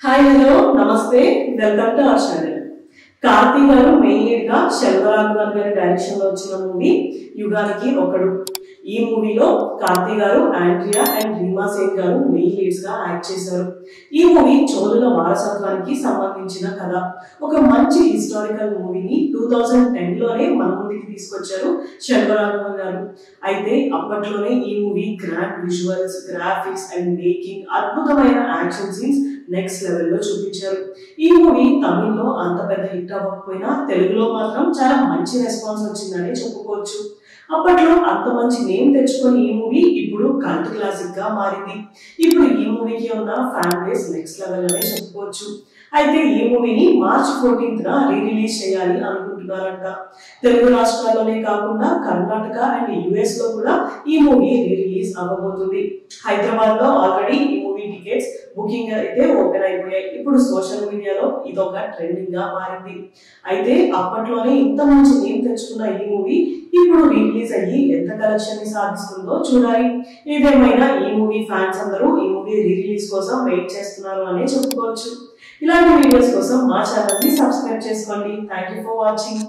Hi hello నమస్తే welcome to our channel. Karthi గారు main lead గా శెల్వరాఘవన్ గారి డైరెక్షన్ లో వచ్చిన మూవీ యుగానికి ఒకడు. ఈ మూవీలో కార్తీ గారు, ఆండ్రియా అండ్ రీమా సేన్ గారు మెయిన్ లీడ్స్ గా యాక్ట్ చేశారు. ఈ మూవీ చోళుల వారసత్వానికి సంబంధించిన కథ. ఒక మంచి హిస్టారికల్ మూవీని 2010 లోనే మన ముందుకి తీసుకొచ్చారు శెల్వరాఘవన్ గారు. అయితే అప్పట్లోనే ఈ movie grand visuals, graphics and making, అద్భుతమైన యాక్షన్ సీన్స్ నెక్స్ట్ లెవెల్ లో చూపించారు. ఈ మూవీ తమిళ్లో అంత పెద్ద హిట్ అవ్వకపోయినా తెలుగులో మాత్రం చాలా మంచి రెస్పాన్స్ వచ్చిందని చెప్పుకోవచ్చు. అప్పట్లో అంత మంచి నేమ్ తెచ్చుకొని ఈ మూవీ ఇప్పుడు కల్ట్ క్లాసిక్ గా మారింది. ఇప్పుడు ఈ మూవీకి ఉన్న ఫ్యాన్ బేస్ నెక్స్ట్ లెవెల్ అనే చెప్పుకోవచ్చు. అయితే ఈ మూవీని March 14th రిలీజ్ చేయాలి అనుకుంటున్నారంట. తెలుగు రాష్ట్రాల్లోనే కాకుండా కర్ణాటక అండ్ US లో కూడా ఈ మూవీ రిలీజ్ అవ్వబోతుంది. హైదరాబాద్ లో ఆల్రెడీ ఈ మూవీ టికెట్స్ బుకింగ్ అయితే ఓపెన్ అయిపోయాయి. ఇప్పుడు సోషల్ మీడియాలో ఇదొక ట్రెండింగ్ గా మారింది. అయితే అప్పట్లోనే ఇంత మంచి నేమ్ తెచ్చుకున్న ఈ మూవీ ఇప్పుడు రిలీజ్ అయ్యి ఎంత కలెక్షన్ ని సాధిస్తుందో చూడాలి. ఏదేమైనా ఈ మూవీ ఫ్యాన్స్ అందరూ ఈ మూవీ రిలీజ్ కోసం వెయిట్ చేస్తున్నారు అనే చెప్పుకోవచ్చు. ఇలాంటి వీడియోస్ కోసం మా ఛానల్ ని సబ్స్క్రైబ్ చేసుకోండి. Thank you for watching.